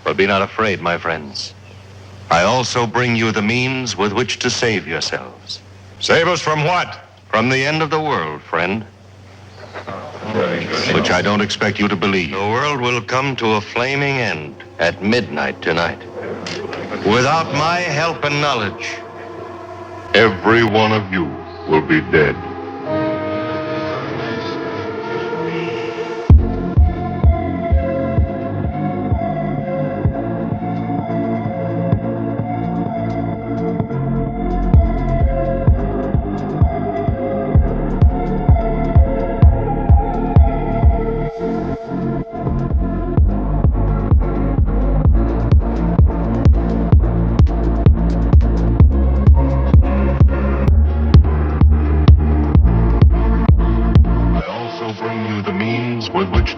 But be not afraid, my friends. I also bring you the means with which to save yourselves. Save us from what? From the end of the world, friend. Which I don't expect you to believe. The world will come to a flaming end at midnight tonight. Without my help and knowledge, Every one of you will be dead.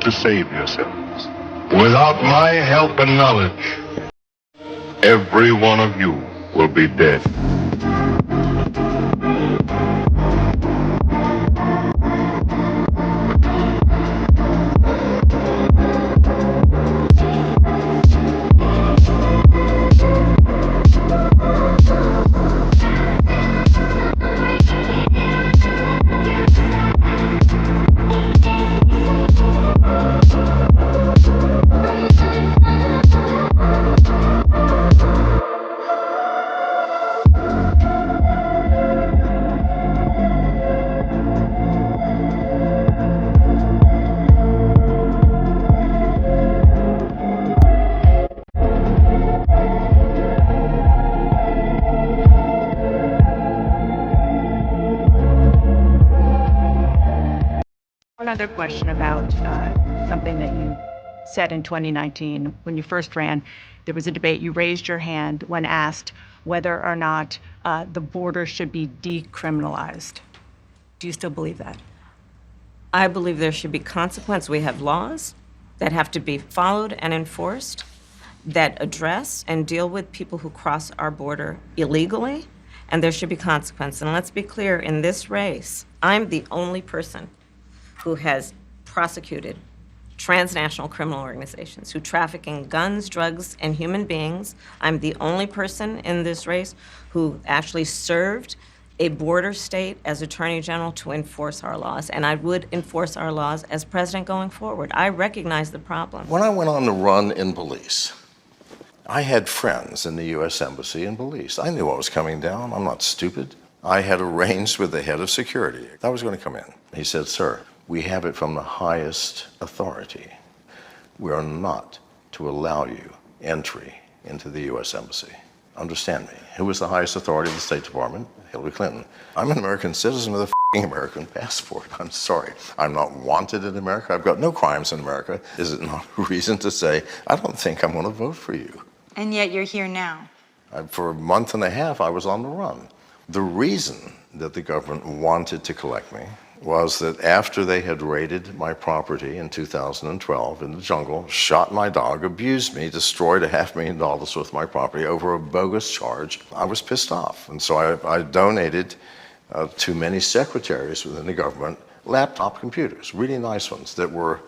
To save yourselves. Without my help and knowledge, every one of you will be dead. Another question about something that you said in 2019 when you first ran. There was a debate. You raised your hand when asked whether or not the border should be decriminalized. Do you still believe that? I believe there should be consequence. We have laws that have to be followed and enforced that address and deal with people who cross our border illegally, and there should be consequence. And let's be clear, in this race, I'm the only person who has prosecuted transnational criminal organizations who traffic in guns, drugs, and human beings. I'm the only person in this race who actually served a border state as Attorney General to enforce our laws, and I would enforce our laws as president going forward. I recognize the problem. When I went on the run in Belize, I had friends in the U.S. Embassy in Belize. I knew what was coming down. I'm not stupid. I had arranged with the head of security. I was going to come in. He said, "Sir, we have it from the highest authority. We are not to allow you entry into the U.S. Embassy." Understand me. Who was the highest authority of the State Department? Hillary Clinton. I'm an American citizen with a American passport. I'm sorry. I'm not wanted in America. I've got no crimes in America. Is it not a reason to say, I don't think I'm going to vote for you? And yet you're here now. For a month and a half, I was on the run. The reason that the government wanted to collect me was that after they had raided my property in 2012 in the jungle, shot my dog, abused me, destroyed $500,000 worth of my property over a bogus charge, I was pissed off. And so I donated to many secretaries within the government laptop computers, really nice ones, that were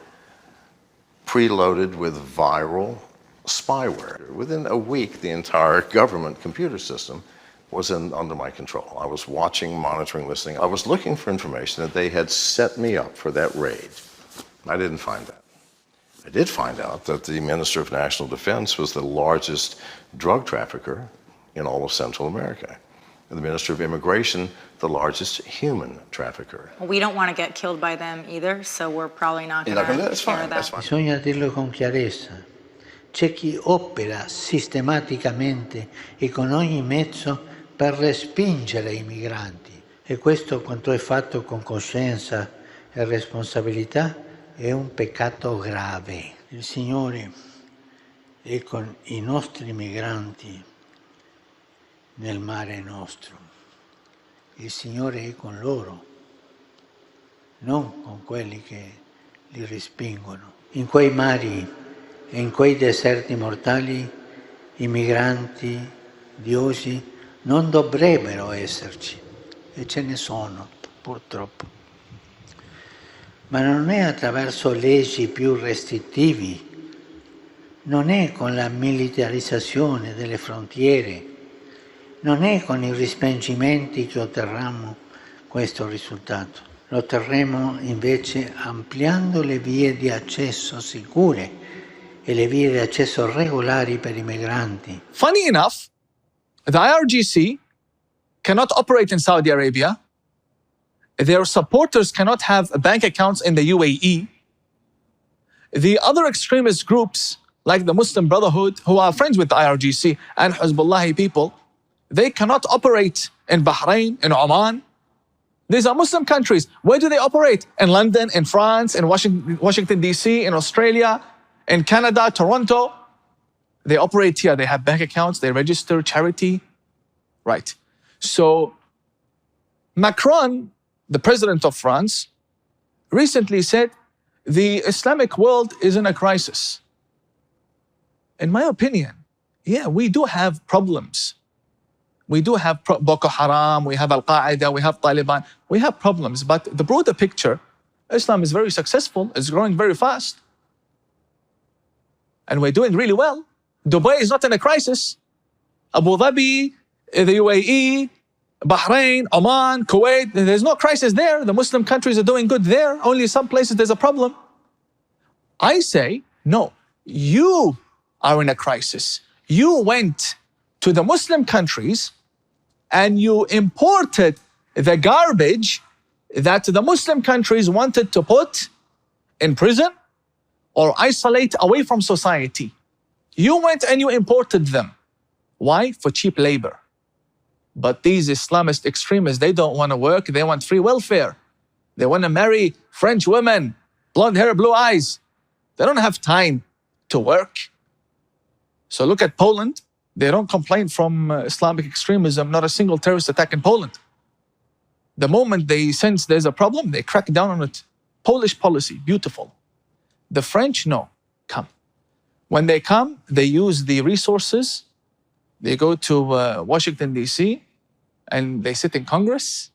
preloaded with viral spyware. Within a week, the entire government computer system was under my control. I was watching, monitoring, listening. I was looking for information that they had set me up for that raid. I didn't find that. I did find out that the Minister of National Defense was the largest drug trafficker in all of Central America. And the Minister of Immigration, the largest human trafficker. Well, we don't want to get killed by them either, so we're probably not going to take care of that. Bisogna dirlo con chiarezza. C'è chi opera sistematicamente e con ogni mezzo per respingere i migranti, e questo, quanto è fatto con coscienza e responsabilità, è un peccato grave. Il Signore è con i nostri migranti nel mare nostro. Il Signore è con loro, non con quelli che li respingono. In quei mari e in quei deserti mortali i migranti odiosi non dovrebbero esserci, e ce ne sono, purtroppo. Ma non è attraverso leggi più restrittivi non è con la militarizzazione delle frontiere, non è con i respingimenti che otterremo questo risultato. Lo otterremo invece ampliando le vie di accesso sicure e le vie di accesso regolari per i migranti. Funny enough, the IRGC cannot operate in Saudi Arabia. Their supporters cannot have bank accounts in the UAE. The other extremist groups, like the Muslim Brotherhood, who are friends with the IRGC and Hezbollah people, they cannot operate in Bahrain, in Oman. These are Muslim countries. Where do they operate? In London, in France, in Washington, D.C., in Australia, in Canada, Toronto. They operate here. They have bank accounts. They register charity. Right. So Macron, the president of France, recently said the Islamic world is in a crisis. In my opinion, yeah, we do have problems. We do have Boko Haram, we have Al-Qaeda, we have Taliban. We have problems, but the broader picture, Islam is very successful, it's growing very fast. And we're doing really well. Dubai is not in a crisis. Abu Dhabi, the UAE, Bahrain, Oman, Kuwait, there's no crisis there. The Muslim countries are doing good there. Only some places there's a problem. I say, no, you are in a crisis. You went to the Muslim countries and you imported the garbage that the Muslim countries wanted to put in prison or isolate away from society. You went and you imported them. Why? For cheap labor. But these Islamist extremists, they don't want to work. They want free welfare. They want to marry French women, blonde hair, blue eyes. They don't have time to work. So look at Poland. They don't complain from Islamic extremism, not a single terrorist attack in Poland. The moment they sense there's a problem, they crack down on it. Polish policy, beautiful. The French, no, come. When they come, they use the resources. They go to Washington, D.C., and they sit in Congress.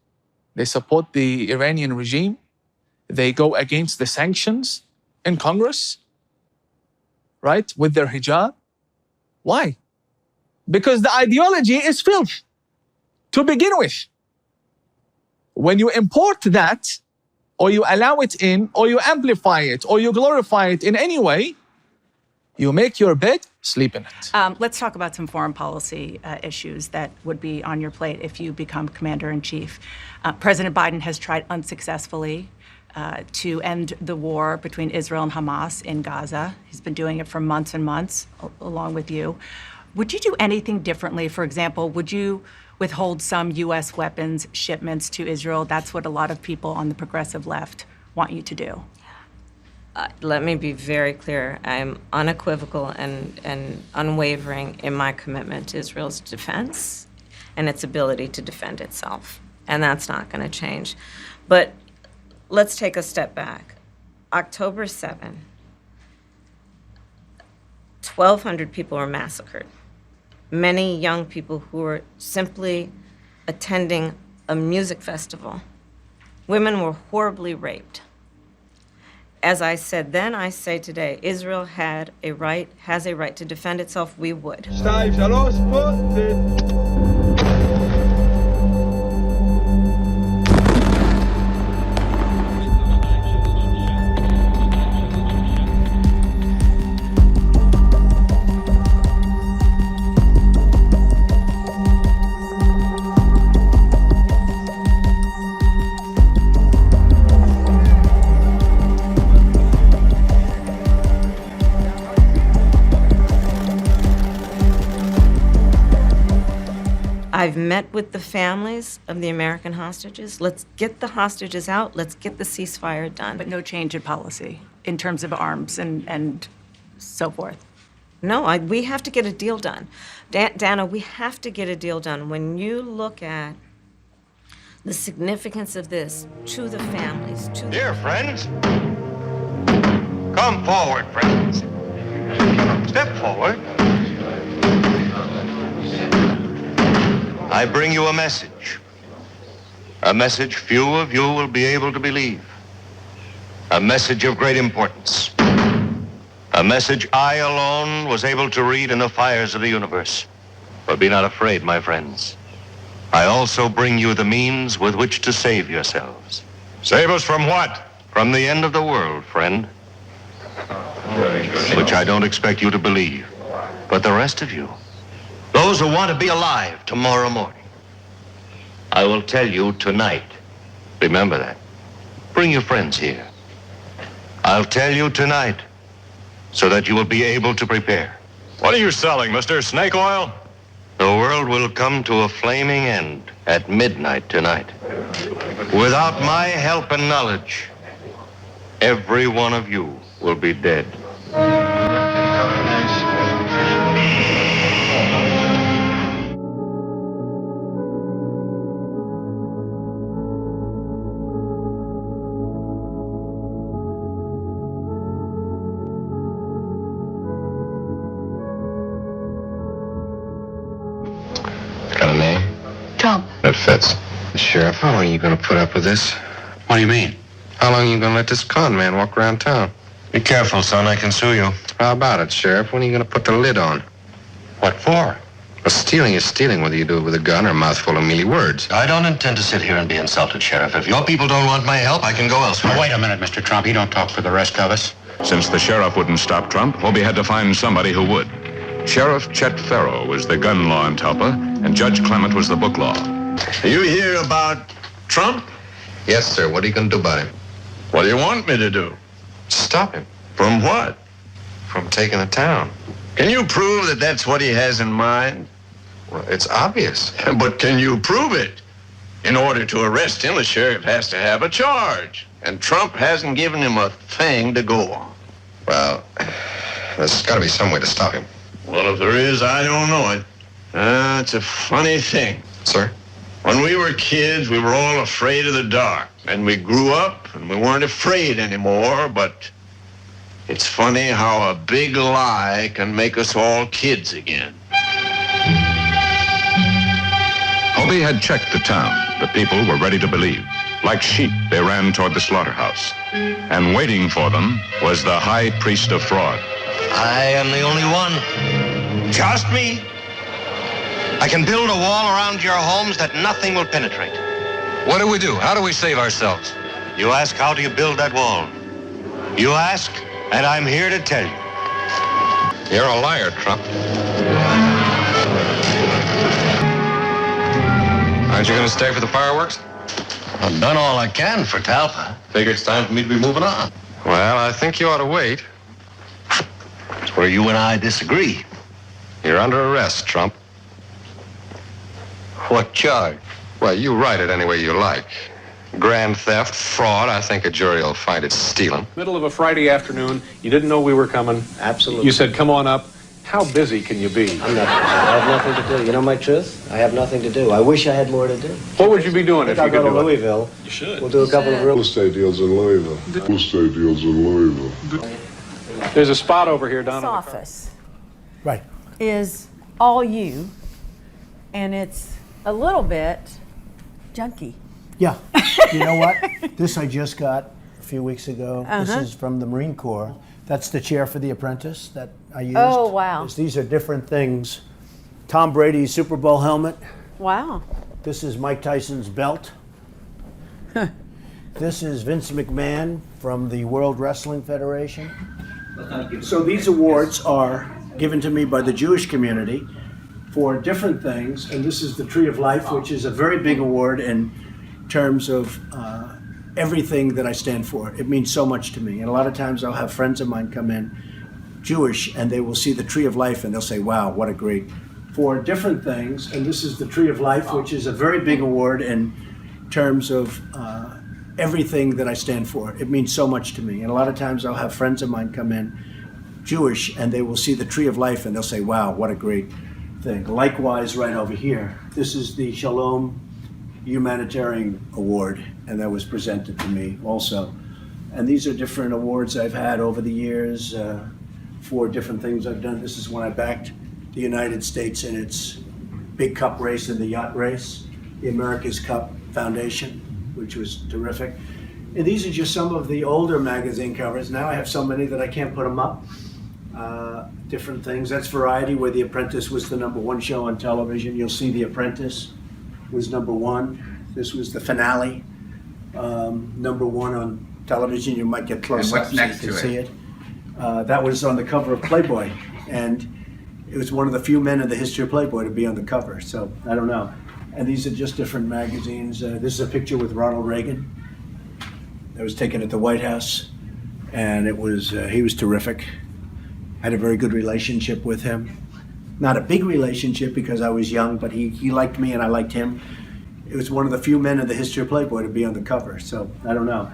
They support the Iranian regime. They go against the sanctions in Congress, right, with their hijab. Why? Because the ideology is filth to begin with. When you import that, or you allow it in, or you amplify it, or you glorify it in any way, you make your bed, sleep in it. Let's talk about some foreign policy issues that would be on your plate if you become commander-in-chief. President Biden has tried unsuccessfully to end the war between Israel and Hamas in Gaza. He's been doing it for months and months, along with you. Would you do anything differently? For example, would you withhold some U.S. weapons shipments to Israel? That's what a lot of people on the progressive left want you to do. Let me be very clear. I'm unequivocal and unwavering in my commitment to Israel's defense and its ability to defend itself. And that's not going to change. But let's take a step back. October 7, 1,200 people were massacred. Many young people who were simply attending a music festival. Women were horribly raped. As I said then, I say today, Israel has a right to defend itself. We would. I've met with the families of the American hostages. Let's get the hostages out. Let's get the ceasefire done. But no change in policy in terms of arms and so forth. No, we have to get a deal done. Dana, we have to get a deal done. When you look at the significance of this to the families, to Dear friends, come forward, friends. Step forward. I bring you a message few of you will be able to believe, a message of great importance, A message I alone was able to read in the fires of the universe. But be not afraid, my friends. I also bring you the means with which to save yourselves. Save us from what? From the end of the world, friend. Which I don't expect you to believe. But the rest of you, those who want to be alive tomorrow morning, I will tell you tonight. Remember that. Bring your friends here. I'll tell you tonight so that you will be able to prepare. What are you selling, mister? Snake oil? The world will come to a flaming end at midnight tonight. Without my help and knowledge, every one of you will be dead. Got a name? Trump. That fits. Sheriff, how long are you going to put up with this? What do you mean? How long are you going to let this con man walk around town? Be careful, son. I can sue you. How about it, Sheriff? When are you going to put the lid on? What for? Well, stealing is stealing, whether you do it with a gun or a mouthful of mealy words. I don't intend to sit here and be insulted, Sheriff. If your people don't want my help, I can go elsewhere. Wait a minute, Mr. Trump. You don't talk for the rest of us. Since the sheriff wouldn't stop Trump, Hobie had to find somebody who would. Sheriff Chet Farrow was the gun law in Talpa, and Judge Clement was the book law. You hear about Trump? Yes, sir. What are you going to do about him? What do you want me to do? Stop him From what? from taking the town. Can you prove that that's what he has in mind? Well, it's obvious. But can you prove it? In order to arrest him, the sheriff has to have a charge. And Trump hasn't given him a thing to go on. Well, there's got to be some way to stop him. Well, if there is, I don't know it. It's a funny thing. Sir? When we were kids, we were all afraid of the dark. And we grew up, and we weren't afraid anymore, but it's funny how a big lie can make us all kids again. Hobie had checked the town. The people were ready to believe. Like sheep, they ran toward the slaughterhouse. And waiting for them was the high priest of fraud. I am the only one. Just me. I can build a wall around your homes that nothing will penetrate. What do we do? How do we save ourselves? You ask, how do you build that wall? You ask, and I'm here to tell you. You're a liar, Trump. Aren't you going to stay for the fireworks? I've done all I can for Talpa. Figure it's time for me to be moving on. Well, I think you ought to wait. It's where you and I disagree. You're under arrest, Trump. What charge? Well, you write it any way you like. Grand theft, fraud, I think a jury will find it's stealing. Middle of a Friday afternoon, you didn't know we were coming. Absolutely. You said, come on up. How busy can you be? I'm not. I have nothing to do. You know my truth? I have nothing to do. I wish I had more to do. What would you be doing if you I'll could go to do it? Louisville. You should. We'll do a couple of real estate deals in Louisville. Real estate deals in Louisville. There's a spot over here, Donna. This office Right. is all you, and it's a little bit junky. Yeah. You know what? This I just got a few weeks ago. This is from the Marine Corps. That's the chair for The Apprentice that I used. Oh, wow. These are different things. Tom Brady's Super Bowl helmet. Wow. This is Mike Tyson's belt. This is Vince McMahon from the World Wrestling Federation. So these awards are given to me by the Jewish community for different things, and this is the Tree of Life, which is a very big award in terms of everything that I stand for. It means so much to me, and a lot of times I'll have friends of mine come in, Jewish, and they will see the Tree of Life and they'll say, wow, what a great, for different things, and this is the Tree of Life, which is a very big award in terms of everything that I stand for. It means so much to me, and a lot of times I'll have friends of mine come in, Jewish, and they will see the Tree of Life and they'll say, wow, what a great thing. Likewise, right over here, this is the Shalom Humanitarian Award, and that was presented to me also. And these are different awards I've had over the years for different things I've done. This is when I backed the United States in its big cup race and the yacht race, the America's Cup Foundation, which was terrific. And these are just some of the older magazine covers. Now I have so many that I can't put them up. different things. That's Variety, where The Apprentice was the #1 show on television. You'll see The Apprentice was #1. This was the finale, #1 on television. You might get close up so you can see it. That was on the cover of Playboy, and it was one of the few men in the history of Playboy to be on the cover. So I don't know. And these are just different magazines. This is a picture with Ronald Reagan that was taken at the White House, and it was he was terrific. I had a very good relationship with him. Not a big relationship because I was young, but he liked me and I liked him. It was one of the few men in the history of Playboy to be on the cover. So I don't know.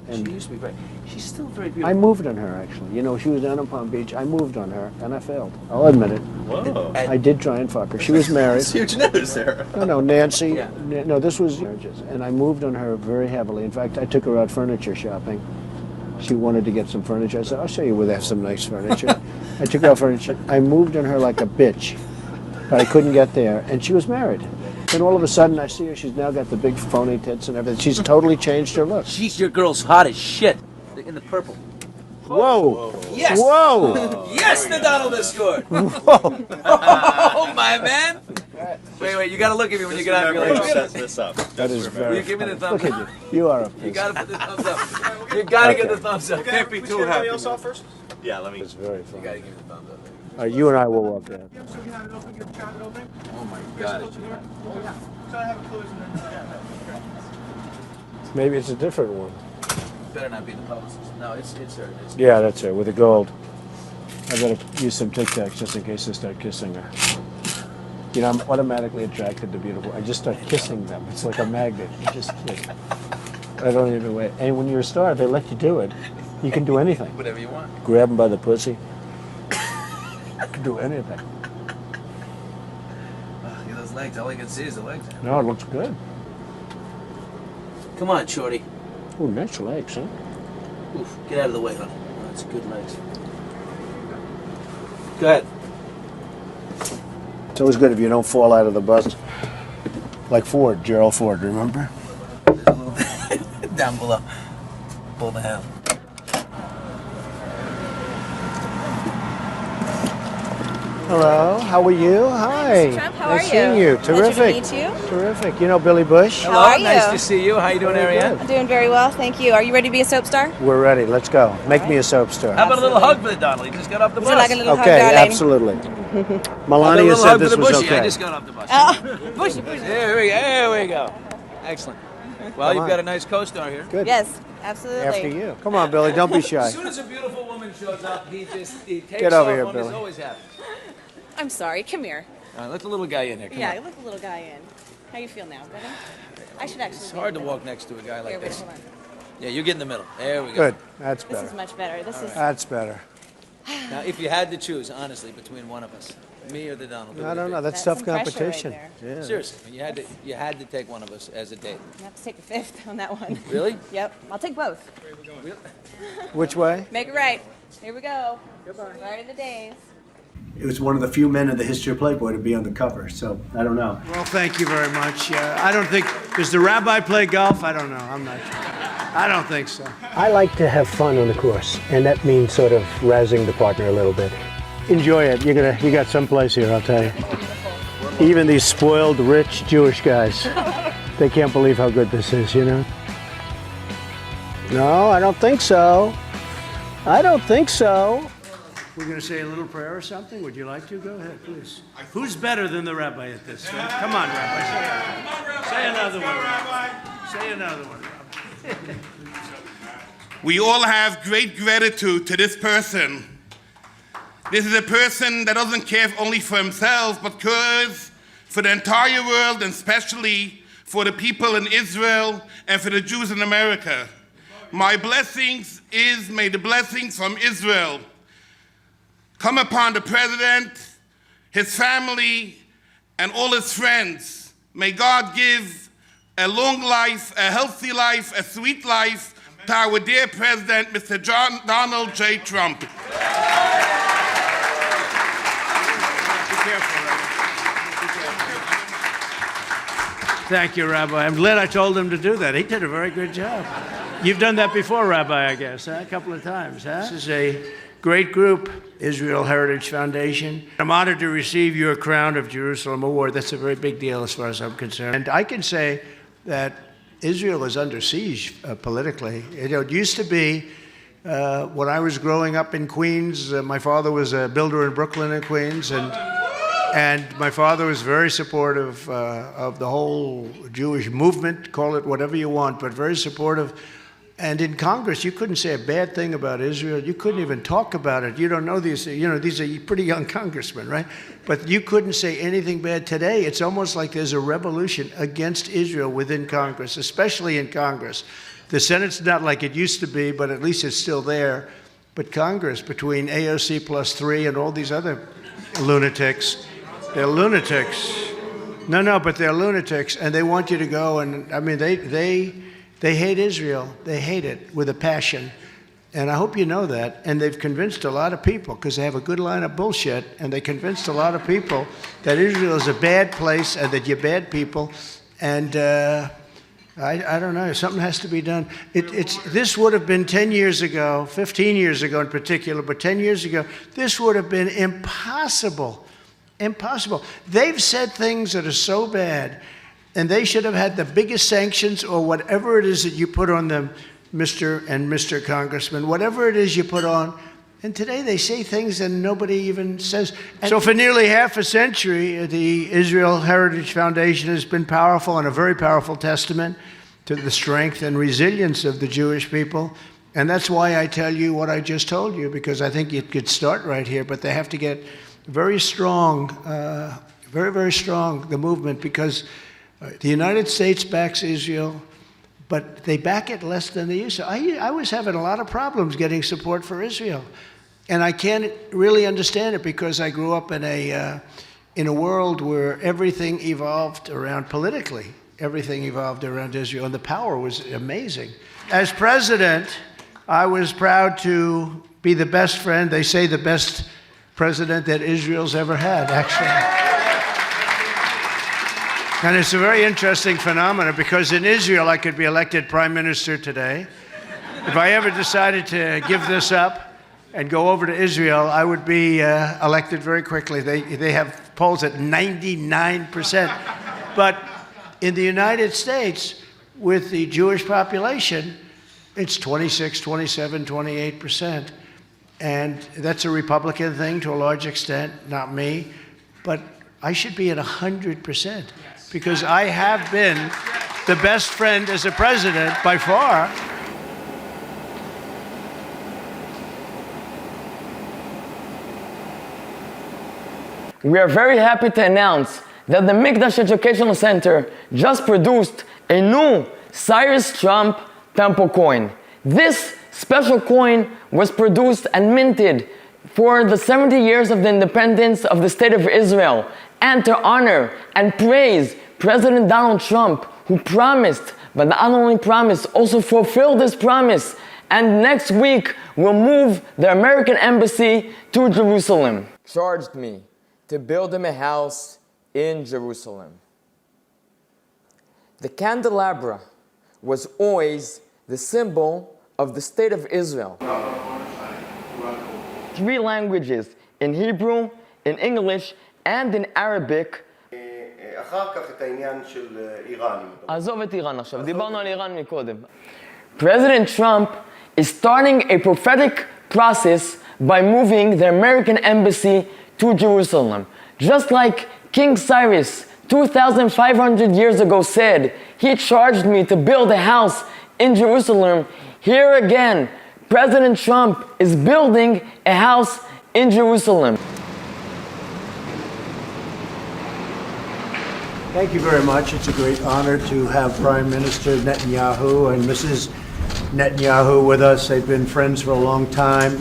And she used to be great. She's still very beautiful. I moved on her, actually. You know, she was down in Palm Beach. I moved on her, and I failed. I'll admit it. Whoa. I did try and fuck her. She was married. That's huge news, Sarah. No, Nancy. Yeah. No, this was marriages. And I moved on her very heavily. In fact, I took her out furniture shopping. She wanted to get some furniture. I said, I'll show you where they have some nice furniture. I took her out furniture. I moved on her like a bitch, but I couldn't get there. And she was married. Then all of a sudden, I see her. She's now got the big phony tits and everything. She's totally changed her look. Jeez, your girl's hot as shit. In the purple. Whoa! Yes! Whoa! Yes, the Donald has scored! Whoa! Oh, my man! Wait, you gotta look at me when you get out. You're like, Sets this up. That is very. Will you give me the thumbs Look up? at you. You are a. You gotta put the thumbs up. You gotta get the thumbs up. Can't be too happy. else off first? Yeah, let me. It's very You fun. gotta give me the thumbs up. You and I will walk there. Oh my god. Maybe it's a different one. Better not be the publicist. No, it's her. Yeah, that's her, with the gold. I better use some Tic Tacs just in case I start kissing her. You know, I'm automatically attracted to beautiful. I just start kissing them. It's like a magnet. You just kiss. I don't even wait. And when you're a star, they let you do it. You can do anything. Whatever you want. Grab them by the pussy. You can do anything. Look at those legs. All I can see is the legs. No, it looks good. Come on, shorty. Ooh, nice legs, huh? Oof, get out of the way, honey. That's good legs. Go ahead. It's always good if you don't fall out of the bus. Like Ford, Gerald Ford, remember? Down below. Pull the hand. Hello, how are you? Hi. Mr. Trump, how nice are you? seeing you. Pleasure to Terrific. meet you. Terrific. You know Billy Bush? How are you? Nice to see you. How you doing, Very Ariane? good. I'm doing very well, thank you. Are you ready to be a soap star? We're ready. Let's go. Make me a soap star. How about a little hug for the Donald? He just got off the Would bus. you like a little hug, Okay, darling? absolutely. Melania little said hug for this the was bushy. okay. I just got off the bus. Oh, bushy. There we go. Excellent. Well, Come you've on. got a nice co-star here. Good. Yes, absolutely. After you. Come on, Billy. Don't be shy. As soon as a beautiful woman shows up, he takes Get over off here, on Billy. He's always happy. I'm sorry, come here. All right, let the little guy in here. Come Yeah, on. let the little guy in. How you feel now? Better? I should actually. It's hard to walk next to a guy like Here, wait, this. hold on. Yeah, you get in the middle. There we go. Good. That's This better. is much better. This is. That's better. Now, if you had to choose, honestly, between one of us, me or the Donald, who I would it don't be? know. That's That's tough some pressure right competition. there. Yeah. Seriously, when you had to take one of us as a date. You have to take the fifth on that one. Really? Yep, I'll take both. Which way? Make it right. Here we go. Goodbye. Right in the days. It was one of the few men in the history of Playboy to be on the cover. So I don't know. Well, thank you very much. I don't think, does the rabbi play golf? I don't know. I'm not sure. I don't think so. I like to have fun on the course, and that means sort of razzing the partner a little bit. Enjoy it. You got someplace here, I'll tell you. Even these spoiled, rich Jewish guys, they can't believe how good this is, you know? No, I don't think so. I don't think so. We're going to say a little prayer or something. Would you like to? Go ahead, please. Who's better than the rabbi at this? Come on, Rabbi. Say another one. Say another one. We all have great gratitude to this person. This is a person that doesn't care only for himself, but cares for the entire world, and especially for the people in Israel and for the Jews in America. My blessings may the blessings from Israel come upon the president, his family, and all his friends. May God give a long life, a healthy life, a sweet life to our dear president, Mr. Donald J. Trump. Thank you, Rabbi. I'm glad I told him to do that. He did a very good job. You've done that before, Rabbi, I guess, huh? A couple of times, huh? This is great group, Israel Heritage Foundation. I'm honored to receive your Crown of Jerusalem Award. That's a very big deal as far as I'm concerned. And I can say that Israel is under siege politically. It used to be, when I was growing up in Queens, my father was a builder in Brooklyn and Queens, and my father was very supportive of the whole Jewish movement, call it whatever you want, but very supportive. And in Congress, you couldn't say a bad thing about Israel. You couldn't even talk about it. You don't know these, these are pretty young congressmen, right? But you couldn't say anything bad. Today, it's almost like there's a revolution against Israel within Congress, especially in Congress. The Senate's not like it used to be, but at least it's still there. But Congress, between AOC plus 3 and all these other lunatics, they're lunatics. No, but they're lunatics, and they want you to go, and I mean, they hate Israel. They hate it with a passion. And I hope you know that. And they've convinced a lot of people, because they have a good line of bullshit, and they convinced a lot of people that Israel is a bad place and that you're bad people. And I don't know. Something has to be done. This would have been 10 years ago, 15 years ago in particular, but 10 years ago, this would have been impossible. Impossible. They've said things that are so bad, and they should have had the biggest sanctions or whatever it is that you put on them, Mr. Congressman, whatever it is you put on. And today they say things that nobody even says. And so for nearly half a century, the Israel Heritage Foundation has been powerful and a very powerful testament to the strength and resilience of the Jewish people. And that's why I tell you what I just told you, because I think it could start right here, but they have to get very strong, very, very strong, the movement, because the United States backs Israel, but they back it less than they used to. I was having a lot of problems getting support for Israel, and I can't really understand it because I grew up in a world where everything evolved around politically. Everything evolved around Israel, and the power was amazing. As president, I was proud to be the best friend, they say the best president that Israel's ever had, actually. And it's a very interesting phenomenon, because in Israel, I could be elected prime minister today. If I ever decided to give this up and go over to Israel, I would be elected very quickly. They have polls at 99%. But in the United States, with the Jewish population, it's 26, 27, 28%. And that's a Republican thing to a large extent, not me. But I should be at 100%. Because I have been the best friend as a president by far. We are very happy to announce that the Mikdash Educational Center just produced a new Cyrus Trump Temple coin. This special coin was produced and minted for the 70 years of the independence of the State of Israel, and to honor and praise President Donald Trump, who promised, but not only promised, also fulfilled this promise, and next week will move the American embassy to Jerusalem. Charged me to build him a house in Jerusalem. The candelabra was always the symbol of the State of Israel. 3 languages, in Hebrew, in English, and in Arabic. עזוב את איראן עכשיו, דיברנו על איראן מקודם. President Trump is starting a prophetic process by moving the American embassy to Jerusalem. Just like King Cyrus 2,500 years ago said, he charged me to build a house in Jerusalem. Here again, President Trump is building a house in Jerusalem. Thank you very much. It's a great honor to have Prime Minister Netanyahu and Mrs. Netanyahu with us. They've been friends for a long time.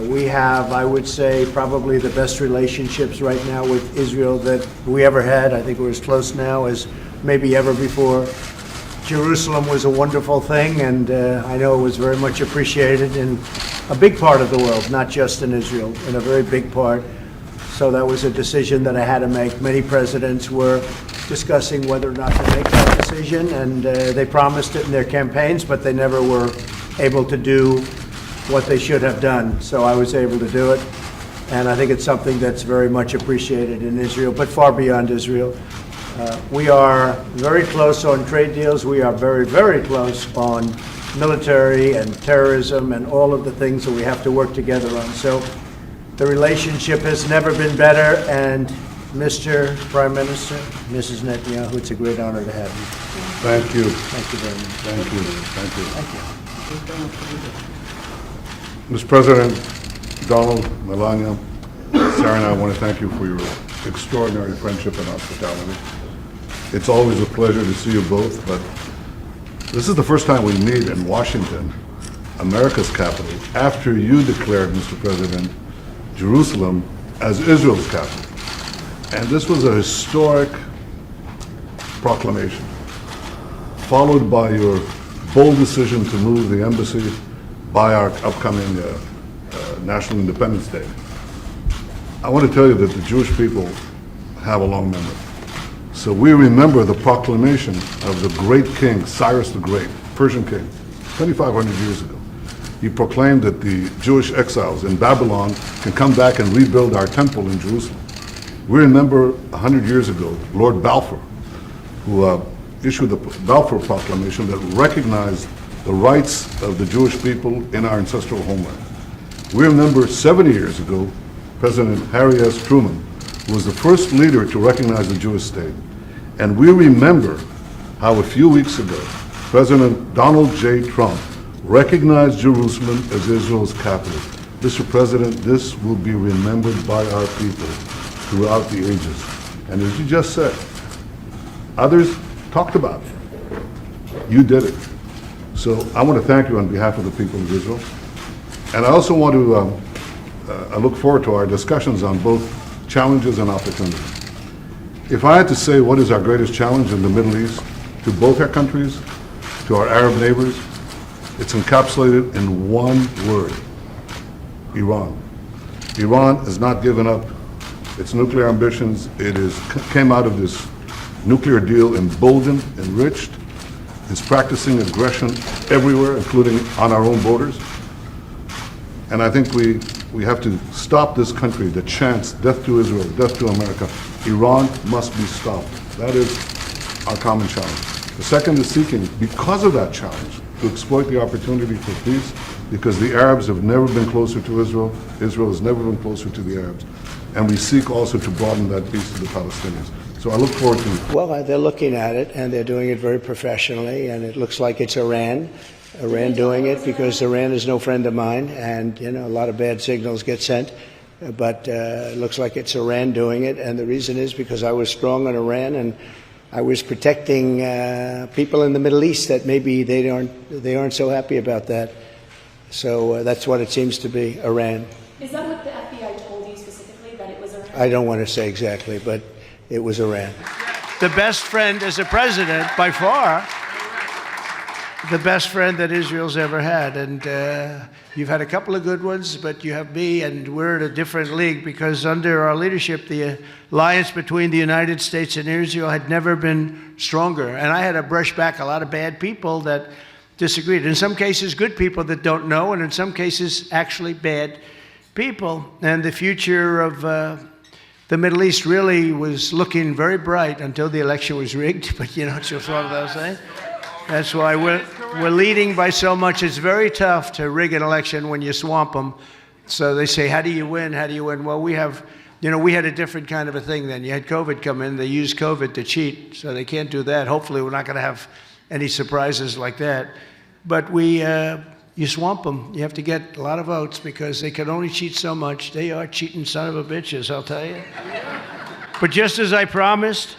We have, I would say, probably the best relationships right now with Israel that we ever had. I think we're as close now as maybe ever before. Jerusalem was a wonderful thing, and I know it was very much appreciated in a big part of the world, not just in Israel, in a very big part. So that was a decision that I had to make. Many presidents were discussing whether or not to make that decision, and they promised it in their campaigns, but they never were able to do what they should have done. So I was able to do it. And I think it's something that's very much appreciated in Israel, but far beyond Israel. We are very close on trade deals. We are very, very close on military and terrorism and all of the things that we have to work together on. So the relationship has never been better. And Mr. Prime Minister, Mrs. Netanyahu, it's a great honor to have you. Thank you. Thank you very much. Thank you. Thank you. Mr. President, Donald, Melania, Sarah and I want to thank you for your extraordinary friendship and hospitality. It's always a pleasure to see you both, but this is the first time we meet in Washington, America's capital, after you declared, Mr. President, Jerusalem as Israel's capital. And this was a historic proclamation, followed by your bold decision to move the embassy by our upcoming National Independence Day. I want to tell you that the Jewish people have a long memory. So we remember the proclamation of the great king, Cyrus the Great, Persian king, 2,500 years ago. He proclaimed that the Jewish exiles in Babylon can come back and rebuild our temple in Jerusalem. We remember 100 years ago, Lord Balfour, who issued the Balfour Proclamation that recognized the rights of the Jewish people in our ancestral homeland. We remember 70 years ago, President Harry S. Truman was the first leader to recognize the Jewish state. And we remember how a few weeks ago, President Donald J. Trump recognized Jerusalem as Israel's capital. Mr. President, this will be remembered by our people throughout the ages. And as you just said, others talked about it. You did it. So I want to thank you on behalf of the people of Israel. And I also want to I look forward to our discussions on both challenges and opportunities. If I had to say what is our greatest challenge in the Middle East to both our countries, to our Arab neighbors, it's encapsulated in one word: Iran. Iran has not given up its nuclear ambitions. It came out of this nuclear deal emboldened, enriched. It's practicing aggression everywhere, including on our own borders. And I think we have to stop this country that chants death to Israel, death to America. Iran must be stopped. That is our common challenge. The second is seeking, because of that challenge, to exploit the opportunity for peace, because the Arabs have never been closer to Israel. Israel has never been closer to the Arabs. And we seek also to broaden that peace to the Palestinians. So I look forward to it. Well, they're looking at it, and they're doing it very professionally, and it looks like it's Iran doing it, because Iran is no friend of mine, and a lot of bad signals get sent, but it looks like it's Iran doing it, and the reason is because I was strong on Iran, and I was protecting people in the Middle East that maybe they aren't so happy about that. So that's what it seems to be, Iran. Is that what the FBI told you specifically, that it was Iran? I don't want to say exactly, but it was Iran. The best friend as a president, by far, the best friend that Israel's ever had. And you've had a couple of good ones, but you have me, and we're in a different league, because under our leadership, the alliance between the United States and Israel had never been stronger. And I had to brush back a lot of bad people that disagreed. In some cases, good people that don't know, and in some cases, actually bad people. And the future of the Middle East really was looking very bright until the election was rigged. But it's just one of those things. That's why we're leading by so much. It's very tough to rig an election when you swamp them. So they say, how do you win? How do you win? Well, we had a different kind of a thing then. You had COVID come in. They used COVID to cheat, so they can't do that. Hopefully, we're not going to have any surprises like that. But you swamp them. You have to get a lot of votes, because they can only cheat so much. They are cheating son of a bitches, I'll tell you. But just as I promised,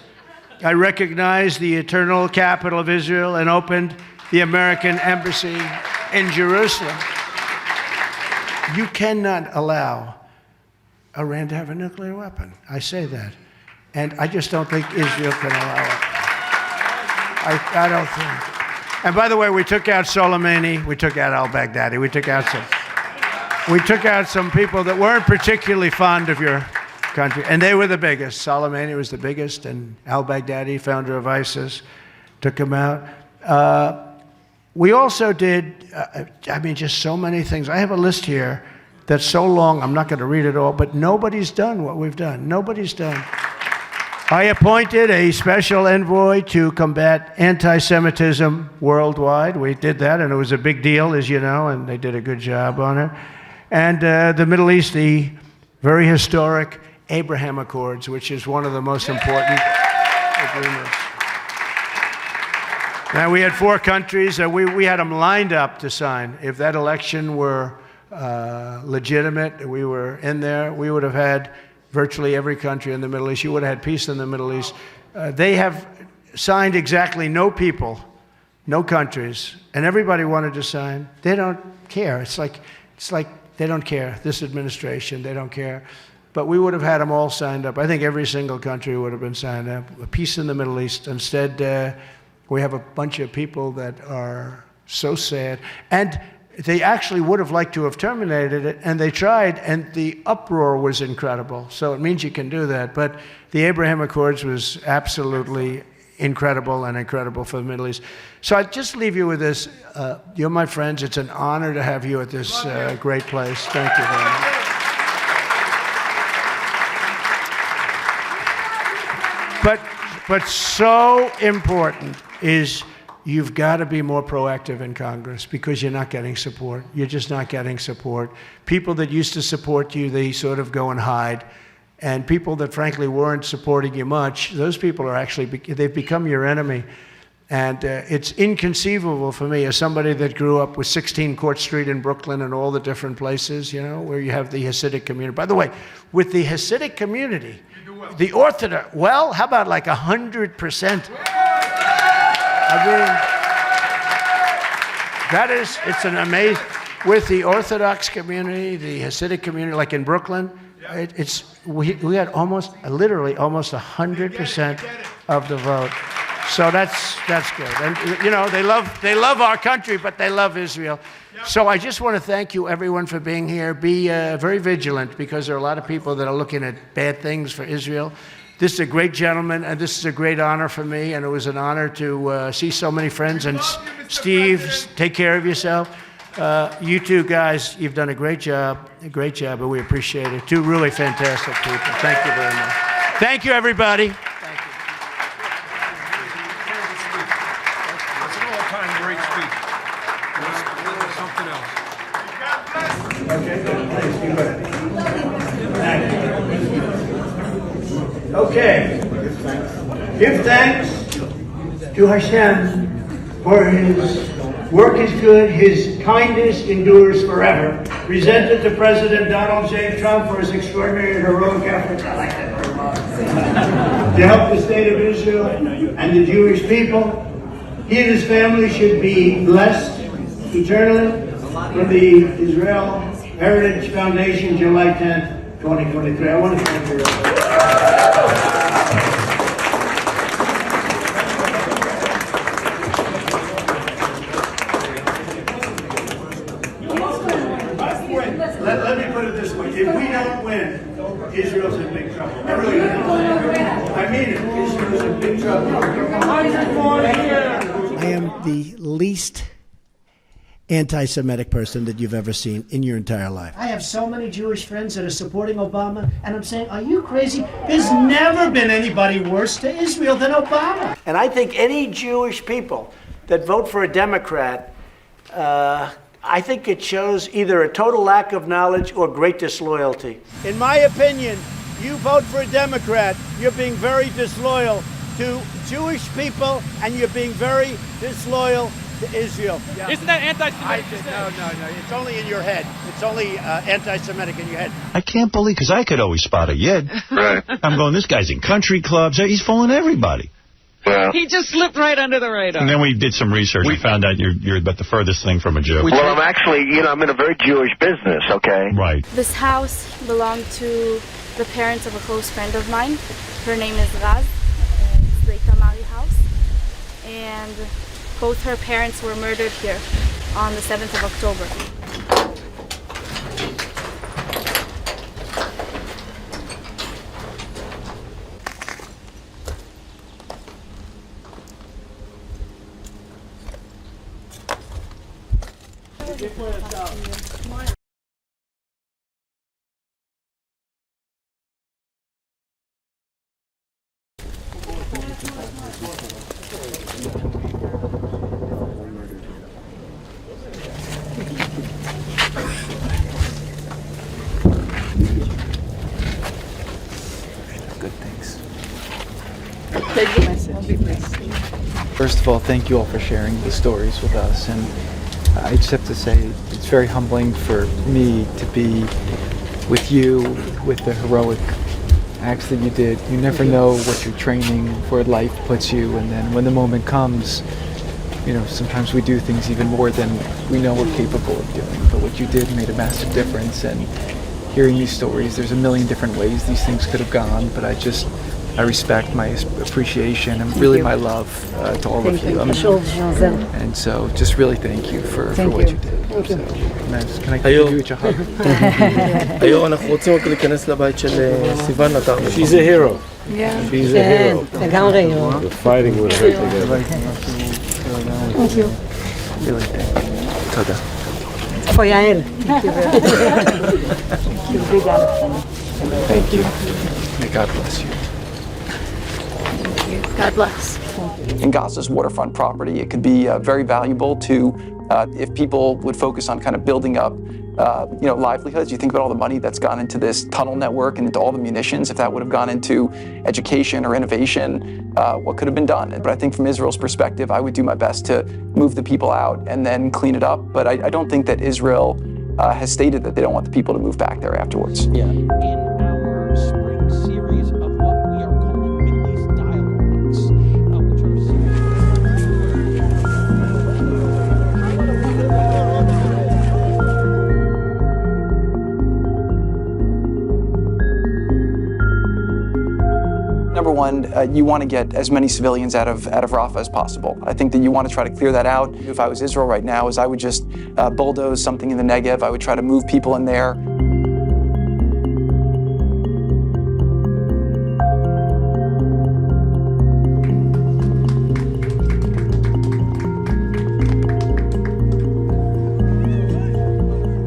I recognized the eternal capital of Israel and opened the American embassy in Jerusalem. You cannot allow Iran to have a nuclear weapon. I say that. And I just don't think Israel can allow it. I don't think. And by the way, we took out Soleimani, we took out al-Baghdadi, we took out some people that weren't particularly fond of your country, and they were the biggest. Soleimani was the biggest, and al-Baghdadi, founder of ISIS, took him out. We also did, just so many things. I have a list here that's so long, I'm not going to read it all, but nobody's done what we've done. Nobody's done. I appointed a special envoy to combat anti-Semitism worldwide. We did that, and it was a big deal, as you know, and they did a good job on it. And the Middle East, the very historic Abraham Accords, which is one of the most important agreements. Now, we had 4 countries. We had them lined up to sign. If that election were legitimate, we were in there, we would have had virtually every country in the Middle East. You would have had peace in the Middle East. They have signed exactly no people, no countries, and everybody wanted to sign. They don't care. It's like they don't care. This administration, they don't care. But we would have had them all signed up. I think every single country would have been signed up. Peace in the Middle East. Instead, we have a bunch of people that are so sad. And they actually would have liked to have terminated it, and they tried, and the uproar was incredible. So it means you can do that. But the Abraham Accords was absolutely incredible and incredible for the Middle East. So I'd just leave you with this. You're my friends. It's an honor to have you at this great place. Thank you very much. But so important is you've got to be more proactive in Congress because you're not getting support. You're just not getting support. People that used to support you, they sort of go and hide. And people that frankly weren't supporting you much, those people are actually, they've become your enemy. And it's inconceivable for me as somebody that grew up with 16 Court Street in Brooklyn and all the different places, you know, where you have the Hasidic community. By the way, with the Hasidic community, the Orthodox, well, how about like 100%? It's an amazing, with the Orthodox community, the Hasidic community, like in Brooklyn, we had literally almost 100% of the vote. So that's good. And you know, they love our country, but they love Israel. So I just want to thank you, everyone, for being here. Be very vigilant because there are a lot of people that are looking at bad things for Israel. This is a great gentleman, and this is a great honor for me, and it was an honor to see so many friends. And Steve, take care of yourself. You two guys, you've done a great job, and we appreciate it. 2 really fantastic people. Thank you very much. Thank you, everybody. Okay. Give thanks to Hashem for his work is good, his kindness endures forever. Presented to President Donald J. Trump for his extraordinary and heroic efforts. I like that very much. To help the state of Israel and the Jewish people. He and his family should be blessed eternally. From the Israel Heritage Foundation, July 10th, 2023. I want to thank you. Let me put it this way. If we don't win, Israel's in big trouble. I really do. I mean it. Israel's in big trouble. I am the least anti-Semitic person that you've ever seen in your entire life. I have so many Jewish friends that are supporting Obama, and I'm saying, are you crazy? There's never been anybody worse to Israel than Obama. And I think any Jewish people that vote for a Democrat, I think it shows either a total lack of knowledge or great disloyalty. In my opinion, you vote for a Democrat, you're being very disloyal to Jewish people, and you're being very disloyal to Israel. Yeah. Isn't that anti-Semitic? No. It's only in your head. It's only anti-Semitic in your head. I can't believe, because I could always spot a Yid. Right. I'm going, this guy's in country clubs. He's fooling everybody. Well, he just slipped right under the radar. And then we did some research. We found out you're about the furthest thing from a Jew. well, I'm actually, I'm in a very Jewish business, okay? Right. This house belonged to the parents of a close friend of mine. Her name is Raz. It's the Tamari house. And both her parents were murdered here on the 7th of October. Good things. First of all, thank you all for sharing the stories with us, and I just have to say it's very humbling for me to be with you, with the heroic acts that you did. You never know what your training for life puts you, and then when the moment comes, you know, sometimes we do things even more than we know we're capable of doing, but what you did made a massive difference. And hearing these stories, there's a million different ways these things could have gone, but I respect, my appreciation, and really my love to all of you. And so just really thank you for what you did. So, can I give you a hug? היום אנחנו רוצים רק להיכנס לבית של סיוון לתר. She's a hero. Yeah. She's a hero. לגמרי hero. We're fighting with her together. Thank you. Really thank you. תודה. איפה יעל? Thank you. May God bless you. God bless. In Gaza's waterfront property, it could be very valuable to, if people would focus on kind of building up, livelihoods. You think about all the money that's gone into this tunnel network and into all the munitions. If that would have gone into education or innovation, what could have been done? But I think from Israel's perspective, I would do my best to move the people out and then clean it up. But I don't think that Israel has stated that they don't want the people to move back there afterwards. Yeah. Number one, you want to get as many civilians out of Rafah as possible. I think that you want to try to clear that out. If I was Israel right now, I would just bulldoze something in the Negev. I would try to move people in there.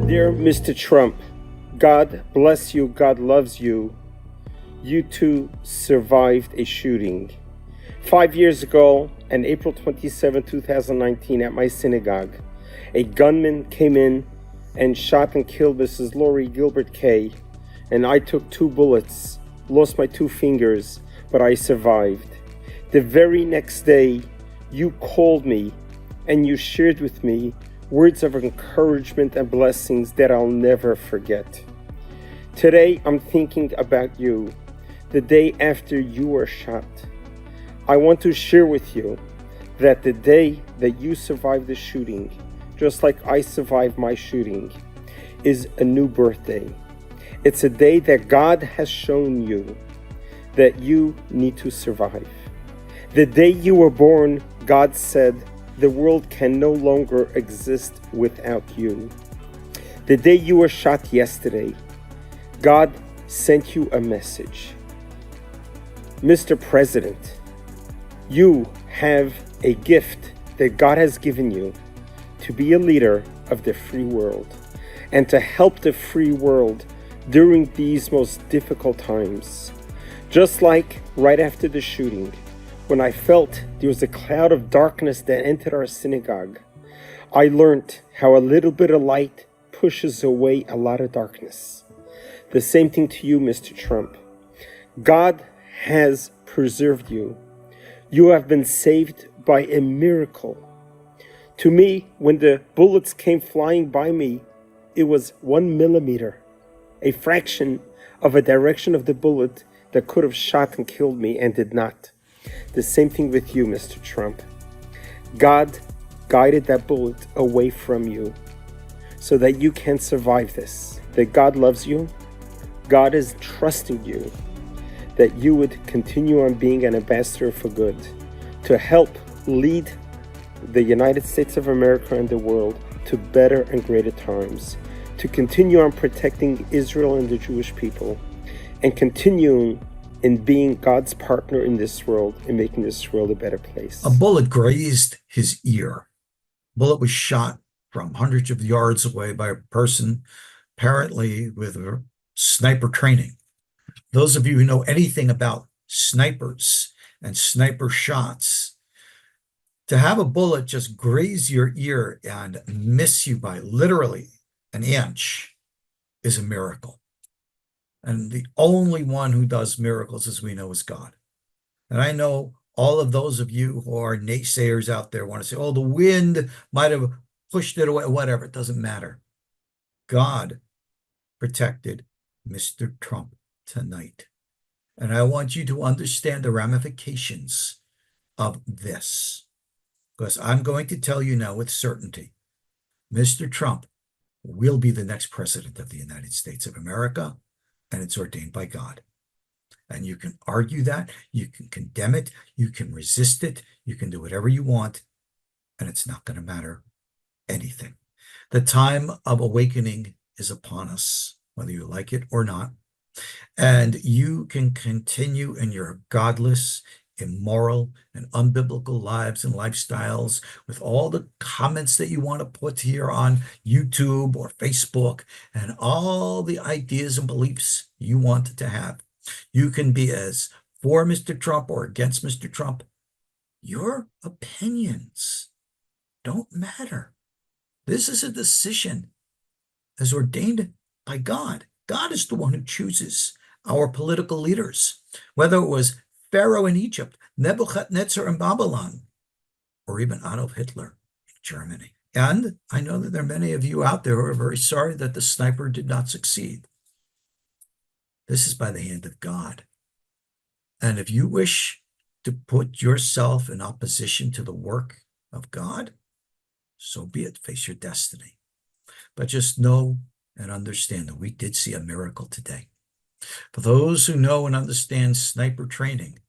Dear Mr. Trump, God bless you, God loves you. You too survived a shooting. 5 years ago, on April 27, 2019, at my synagogue, a gunman came in and shot and killed Mrs. Lori Gilbert Kay, and I took 2 bullets, lost my 2 fingers, but I survived. The very next day, you called me and you shared with me words of encouragement and blessings that I'll never forget. Today, I'm thinking about you. The day after you were shot, I want to share with you that the day that you survived the shooting, just like I survived my shooting, is a new birthday. It's a day that God has shown you that you need to survive. The day you were born, God said the world can no longer exist without you. The day you were shot yesterday, God sent you a message. Mr. President, you have a gift that God has given you to be a leader of the free world and to help the free world during these most difficult times. Just like right after the shooting, when I felt there was a cloud of darkness that entered our synagogue, I learned how a little bit of light pushes away a lot of darkness. The same thing to you, Mr. Trump. God has preserved you. You have been saved by a miracle. To me, when the bullets came flying by me, it was 1 millimeter, a fraction of a direction of the bullet that could have shot and killed me and did not. The same thing with you, Mr. Trump. God guided that bullet away from you so that you can survive this. That God loves you. God is trusting you that you would continue on being an ambassador for good, to help lead the United States of America and the world to better and greater times, to continue on protecting Israel and the Jewish people, and continuing in being God's partner in this world and making this world a better place. A bullet grazed his ear. Bullet was shot from hundreds of yards away by a person apparently with sniper training. Those of you who know anything about snipers and sniper shots, to have a bullet just graze your ear and miss you by literally an inch is a miracle. And the only one who does miracles, as we know, is God. And I know all of those of you who are naysayers out there want to say, oh, the wind might have pushed it away, whatever. It doesn't matter. God protected Mr. Trump tonight. And I want you to understand the ramifications of this, because I'm going to tell you now with certainty, Mr. Trump will be the next president of the United States of America, and it's ordained by God. And you can argue that, you can condemn it, you can resist it, you can do whatever you want, and it's not going to matter anything. The time of awakening is upon us, whether you like it or not. And you can continue in your godless, immoral, and unbiblical lives and lifestyles with all the comments that you want to put here on YouTube or Facebook and all the ideas and beliefs you want to have. You can be as for Mr. Trump or against Mr. Trump. Your opinions don't matter. This is a decision as ordained by God. God is the one who chooses our political leaders, whether it was Pharaoh in Egypt, Nebuchadnezzar in Babylon, or even Adolf Hitler in Germany. And I know that there are many of you out there who are very sorry that the sniper did not succeed. This is by the hand of God. And if you wish to put yourself in opposition to the work of God, so be it, face your destiny. But just know and understand that we did see a miracle today. For those who know and understand sniper training,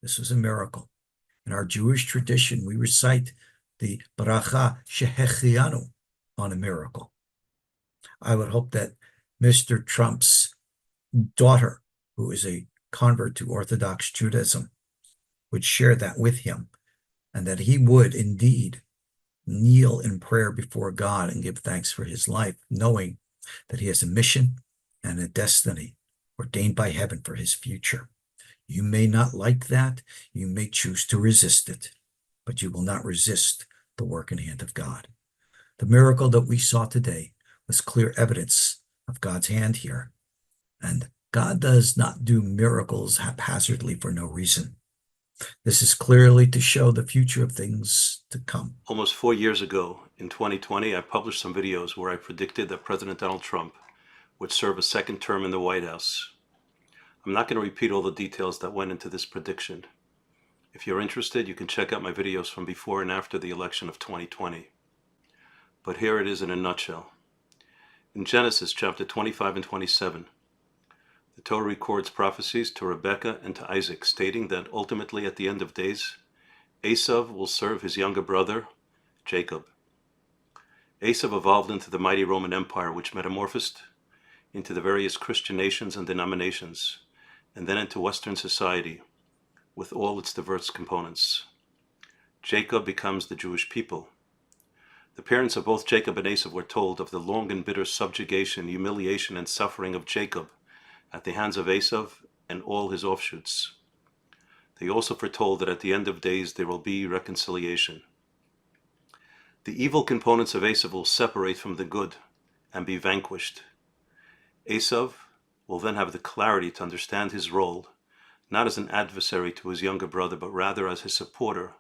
this was a miracle. In our Jewish tradition, we recite the Baracha Shehechianu on a miracle. I would hope that Mr. Trump's daughter, who is a convert to Orthodox Judaism, would share that with him, and that he would indeed kneel in prayer before God and give thanks for his life, knowing that he has a mission and a destiny ordained by heaven for his future. You may not like that. You may choose to resist it, but you will not resist the work and hand of God. The miracle that we saw today was clear evidence of God's hand here. And God does not do miracles haphazardly for no reason. This is clearly to show the future of things to come. Almost 4 years ago, in 2020, I published some videos where I predicted that President Donald Trump would serve a second term in the White House. I'm not going to repeat all the details that went into this prediction. If you're interested, you can check out my videos from before and after the election of 2020. But here it is in a nutshell. In Genesis chapter 25 and 27, the Torah records prophecies to Rebekah and to Isaac, stating that ultimately at the end of days, Esav will serve his younger brother, Jacob. Esav evolved into the mighty Roman Empire, which metamorphosed into the various Christian nations and denominations, and then into Western society, with all its diverse components. Jacob becomes the Jewish people. The parents of both Jacob and Esav were told of the long and bitter subjugation, humiliation, and suffering of Jacob at the hands of Esav and all his offshoots. They also foretold that at the end of days there will be reconciliation. The evil components of Esav will separate from the good and be vanquished. Esav will then have the clarity to understand his role, not as an adversary to his younger brother, but rather as his supporter,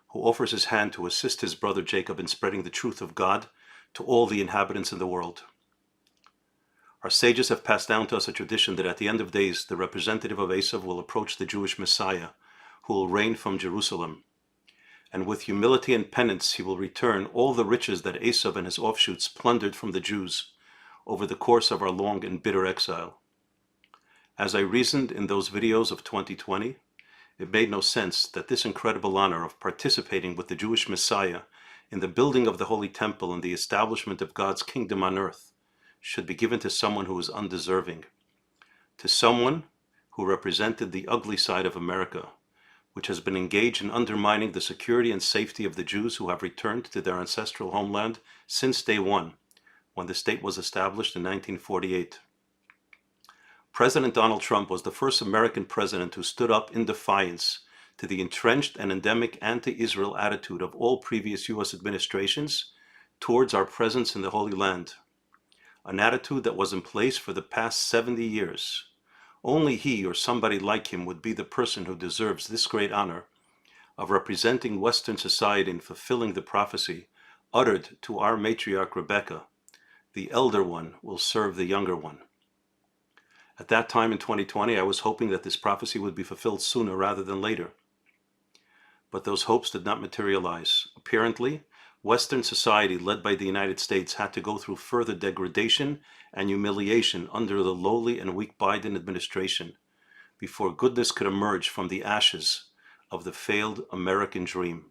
who offers his hand to assist his brother Jacob in spreading the truth of God to all the inhabitants in the world. Our sages have passed down to us a tradition that at the end of days, the representative of Esav will approach the Jewish Messiah, who will reign from Jerusalem. And with humility and penance, he will return all the riches that Esav and his offshoots plundered from the Jews over the course of our long and bitter exile. As I reasoned in those videos of 2020, it made no sense that this incredible honor of participating with the Jewish Messiah in the building of the Holy Temple and the establishment of God's kingdom on earth should be given to someone who is undeserving, to someone who represented the ugly side of America, which has been engaged in undermining the security and safety of the Jews who have returned to their ancestral homeland since day one, when the state was established in 1948. President Donald Trump was the first American president who stood up in defiance to the entrenched and endemic anti-Israel attitude of all previous U.S. administrations towards our presence in the Holy Land, an attitude that was in place for the past 70 years. Only he or somebody like him would be the person who deserves this great honor of representing Western society and fulfilling the prophecy uttered to our matriarch Rebecca, the elder one will serve the younger one. At that time in 2020, I was hoping that this prophecy would be fulfilled sooner rather than later. But those hopes did not materialize. Apparently, Western society, led by the United States, had to go through further degradation and humiliation under the lowly and weak Biden administration before goodness could emerge from the ashes of the failed American dream.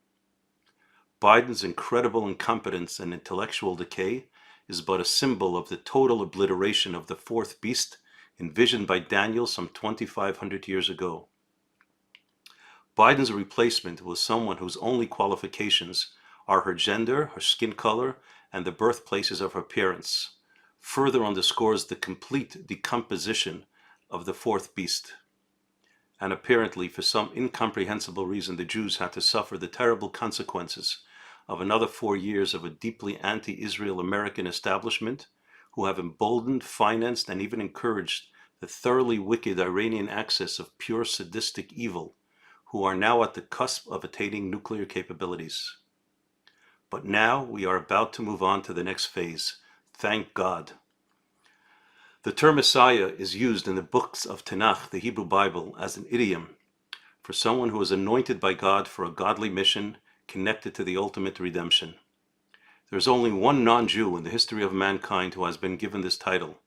Biden's incredible incompetence and intellectual decay is but a symbol of the total obliteration of the fourth beast envisioned by Daniel some 2,500 years ago. Biden's replacement was someone whose only qualifications are her gender, her skin color, and the birthplaces of her parents, further underscores the complete decomposition of the fourth beast. And apparently, for some incomprehensible reason, the Jews had to suffer the terrible consequences of another 4 years of a deeply anti-Israel American establishment who have emboldened, financed, and even encouraged the thoroughly wicked Iranian axis of pure sadistic evil, who are now at the cusp of attaining nuclear capabilities. But now we are about to move on to the next phase. Thank God. The term Messiah is used in the books of Tanakh, the Hebrew Bible, as an idiom for someone who is anointed by God for a godly mission connected to the ultimate redemption. There is only one non-Jew in the history of mankind who has been given this title.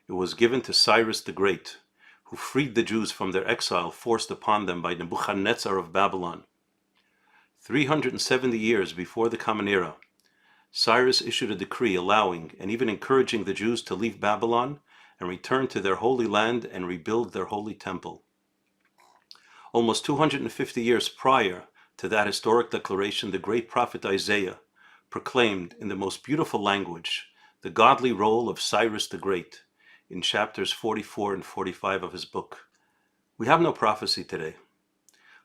It was given to Cyrus the Great, who freed the Jews from their exile forced upon them by Nebuchadnezzar of Babylon. 370 years before the Common Era, Cyrus issued a decree allowing and even encouraging the Jews to leave Babylon and return to their holy land and rebuild their holy temple. Almost 250 years prior to that historic declaration, the great prophet Isaiah proclaimed in the most beautiful language the godly role of Cyrus the Great in chapters 44 and 45 of his book. We have no prophecy today.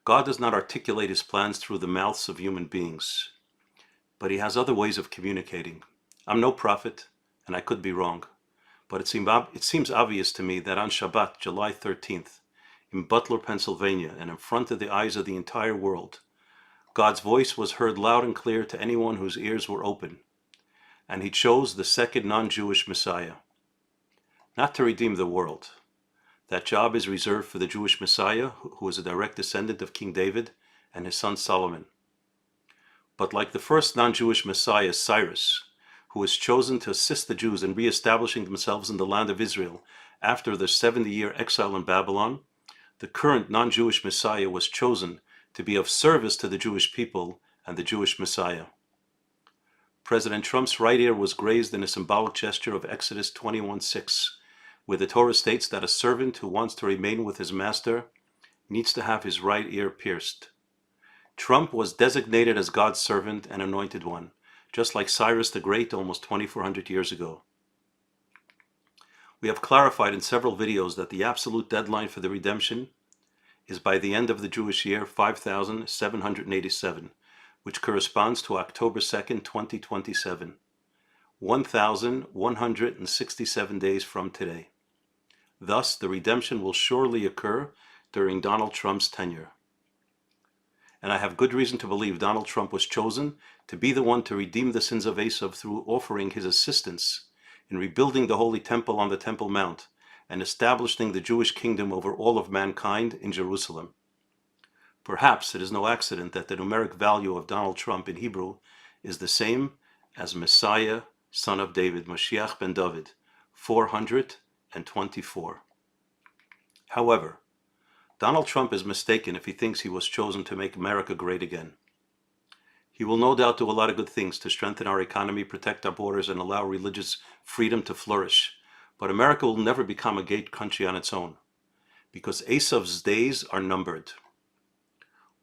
God does not articulate his plans through the mouths of human beings, but he has other ways of communicating. I'm no prophet, and I could be wrong, but it seems obvious to me that on Shabbat, July 13th, in Butler, Pennsylvania, and in front of the eyes of the entire world, God's voice was heard loud and clear to anyone whose ears were open, and he chose the second non-Jewish Messiah, not to redeem the world. That job is reserved for the Jewish Messiah, who is a direct descendant of King David and his son Solomon. But like the first non-Jewish Messiah, Cyrus, who was chosen to assist the Jews in re-establishing themselves in the land of Israel after their 70-year exile in Babylon, the current non-Jewish Messiah was chosen to be of service to the Jewish people and the Jewish Messiah. President Trump's right ear was grazed in a symbolic gesture of Exodus 21:6, where the Torah states that a servant who wants to remain with his master needs to have his right ear pierced. Trump was designated as God's servant and anointed one, just like Cyrus the Great almost 2,400 years ago. We have clarified in several videos that the absolute deadline for the redemption is by the end of the Jewish year 5787, which corresponds to October 2nd, 2027, 1,167 days from today. Thus, the redemption will surely occur during Donald Trump's tenure. And I have good reason to believe Donald Trump was chosen to be the one to redeem the sins of Esav through offering his assistance in rebuilding the Holy Temple on the Temple Mount and establishing the Jewish kingdom over all of mankind in Jerusalem. Perhaps it is no accident that the numeric value of Donald Trump in Hebrew is the same as Messiah, son of David, Mashiach ben David, 424. However, Donald Trump is mistaken if he thinks he was chosen to make America great again. He will no doubt do a lot of good things to strengthen our economy, protect our borders, and allow religious freedom to flourish. But America will never become a great country on its own, because Esav's days are numbered.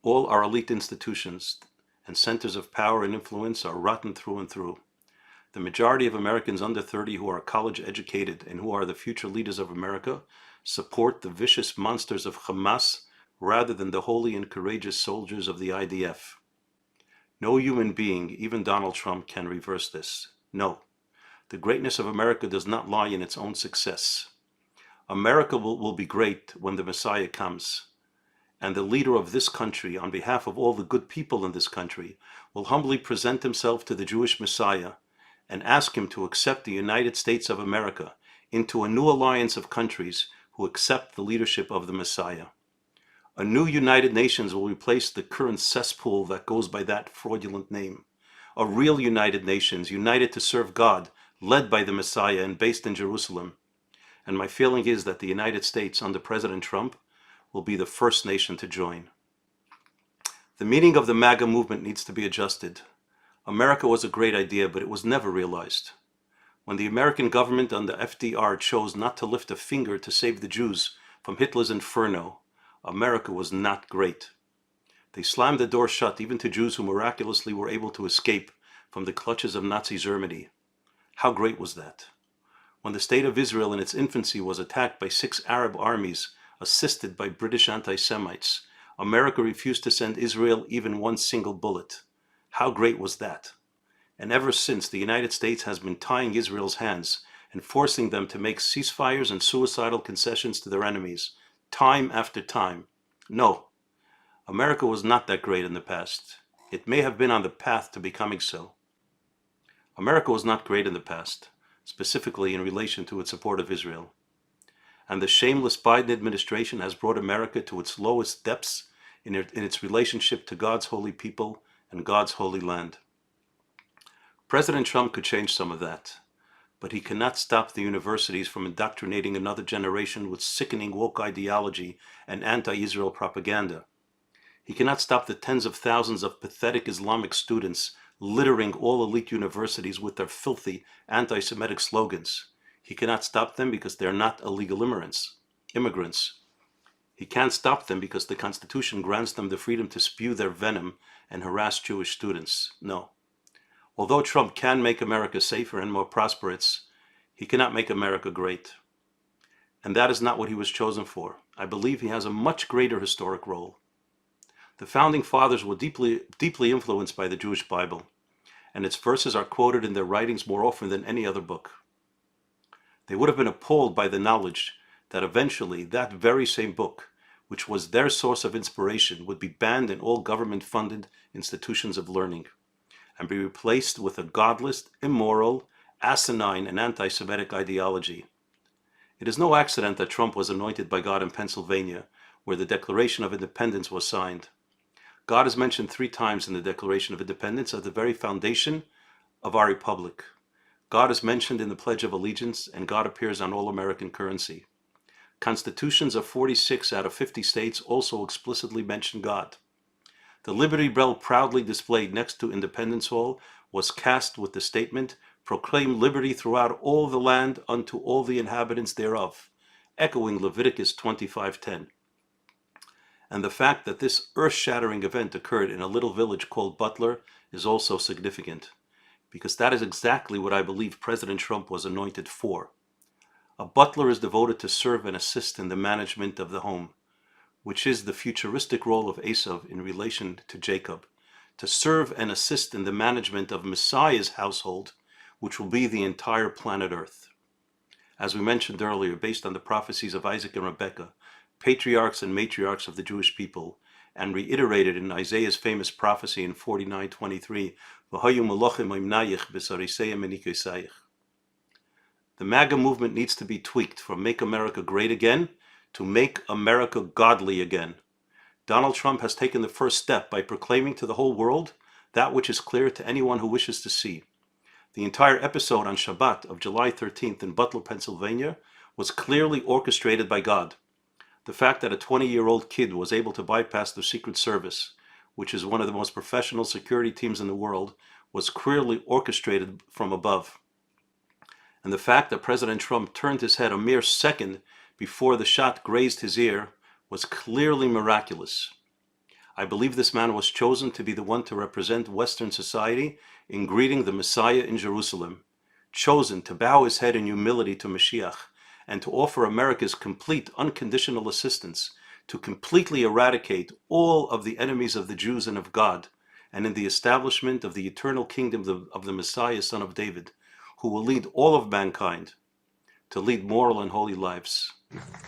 All our elite institutions and centers of power and influence are rotten through and through. The majority of Americans under 30 who are college educated and who are the future leaders of America support the vicious monsters of Hamas rather than the holy and courageous soldiers of the IDF. No human being, even Donald Trump, can reverse this. No. The greatness of America does not lie in its own success. America will be great when the Messiah comes. And the leader of this country, on behalf of all the good people in this country, will humbly present himself to the Jewish Messiah and ask him to accept the United States of America into a new alliance of countries who accept the leadership of the Messiah. A new United Nations will replace the current cesspool that goes by that fraudulent name. A real United Nations, united to serve God, led by the Messiah and based in Jerusalem. And my feeling is that the United States under President Trump will be the first nation to join. The meaning of the MAGA movement needs to be adjusted. America was a great idea, but it was never realized. When the American government under FDR chose not to lift a finger to save the Jews from Hitler's inferno, America was not great. They slammed the door shut even to Jews who miraculously were able to escape from the clutches of Nazi Germany. How great was that? When the state of Israel in its infancy was attacked by 6 Arab armies assisted by British anti-Semites, America refused to send Israel even one single bullet. How great was that? And ever since, the United States has been tying Israel's hands and forcing them to make ceasefires and suicidal concessions to their enemies, time after time. No, America was not that great in the past. It may have been on the path to becoming so. America was not great in the past, specifically in relation to its support of Israel. And the shameless Biden administration has brought America to its lowest depths in its relationship to God's holy people and God's holy land. President Trump could change some of that, but he cannot stop the universities from indoctrinating another generation with sickening woke ideology and anti-Israel propaganda. He cannot stop the tens of thousands of pathetic Islamic students littering all elite universities with their filthy anti-Semitic slogans. He cannot stop them because they're not illegal immigrants. He can't stop them because the Constitution grants them the freedom to spew their venom and harass Jewish students. No. Although Trump can make America safer and more prosperous, he cannot make America great. And that is not what he was chosen for. I believe he has a much greater historic role. The Founding Fathers were deeply influenced by the Jewish Bible, and its verses are quoted in their writings more often than any other book. They would have been appalled by the knowledge that eventually that very same book, which was their source of inspiration, would be banned in all government-funded institutions of learning and be replaced with a godless, immoral, asinine, and anti-Semitic ideology. It is no accident that Trump was anointed by God in Pennsylvania, where the Declaration of Independence was signed. God is mentioned 3 times in the Declaration of Independence as the very foundation of our republic. God is mentioned in the Pledge of Allegiance, and God appears on all American currency. Constitutions of 46 out of 50 states also explicitly mention God. The Liberty Bell proudly displayed next to Independence Hall was cast with the statement, "Proclaim liberty throughout all the land unto all the inhabitants thereof," echoing Leviticus 25:10. And the fact that this earth-shattering event occurred in a little village called Butler is also significant, because that is exactly what I believe President Trump was anointed for. A butler is devoted to serve and assist in the management of the home, which is the futuristic role of Esau in relation to Jacob, to serve and assist in the management of Messiah's household, which will be the entire planet Earth. As we mentioned earlier, based on the prophecies of Isaac and Rebekah, patriarchs and matriarchs of the Jewish people, and reiterated in Isaiah's famous prophecy in 49:23, "V'hayu malachim imnayich b'sariseyim menikosayich." The MAGA movement needs to be tweaked from Make America Great Again to Make America Godly Again. Donald Trump has taken the first step by proclaiming to the whole world that which is clear to anyone who wishes to see. The entire episode on Shabbat of July 13th in Butler, Pennsylvania was clearly orchestrated by God. The fact that a 20-year-old kid was able to bypass the Secret Service, which is one of the most professional security teams in the world, was clearly orchestrated from above. And the fact that President Trump turned his head a mere second before the shot grazed his ear was clearly miraculous. I believe this man was chosen to be the one to represent Western society in greeting the Messiah in Jerusalem, chosen to bow his head in humility to Mashiach, and to offer America's complete unconditional assistance to completely eradicate all of the enemies of the Jews and of God, and in the establishment of the eternal kingdom of the Messiah, son of David, who will lead all of mankind to lead moral and holy lives.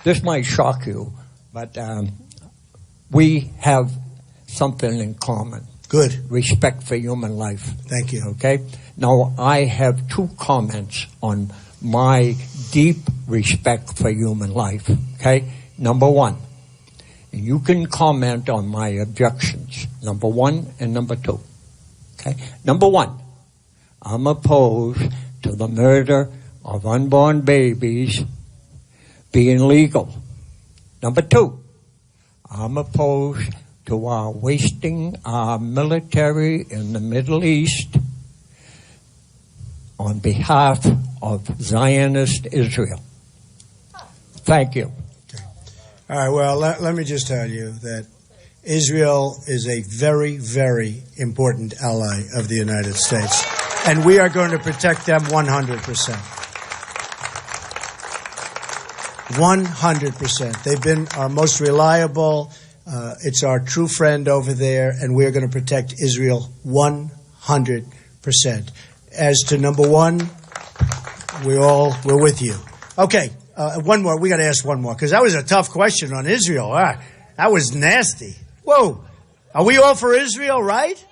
This might shock you, but we have something in common. Good. Respect for human life. Thank you. Okay? Now, I have two comments on my deep respect for human life. Okay? Number one, and you can comment on my objections. Number one and number two. Okay? Number one, I'm opposed to the murder of unborn babies being legal. Number two, I'm opposed to our wasting our military in the Middle East on behalf of Zionist Israel. Thank you. All right, well, let me just tell you that Israel is a very, very important ally of the United States, and we are going to protect them 100%. 100%. They've been our most reliable. It's our true friend over there, and we're going to protect Israel 100%. As to number one, we're with you. Okay, one more. We got to ask one more, because that was a tough question on Israel. That was nasty. Whoa. Are we all for Israel, right?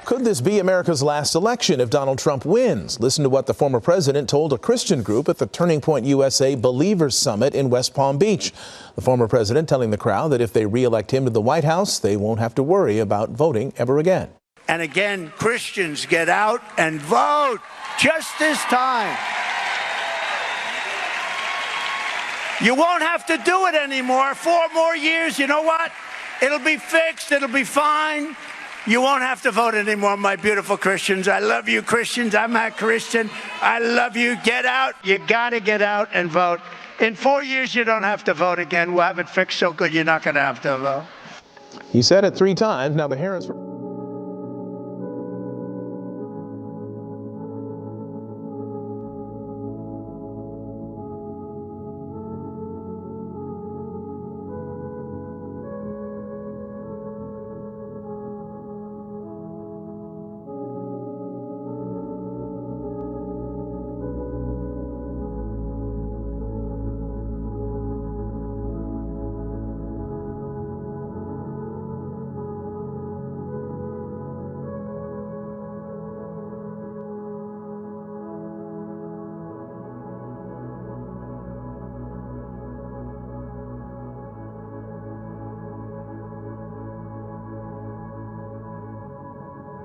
Could this be America's last election if Donald Trump wins? Listen to what the former president told a Christian group at the Turning Point USA Believers Summit in West Palm Beach. The former president telling the crowd that if they re-elect him to the White House, they won't have to worry about voting ever again. And again, Christians, get out and vote just this time. You won't have to do it anymore. 4 more years, you know what? It'll be fixed. It'll be fine. You won't have to vote anymore, my beautiful Christians. I love you, Christians. I'm a Christian. I love you. Get out. You got to get out and vote. In 4 years, you don't have to vote again. We'll have it fixed so good you're not going to have to vote. He said it 3 times. Now the hearings...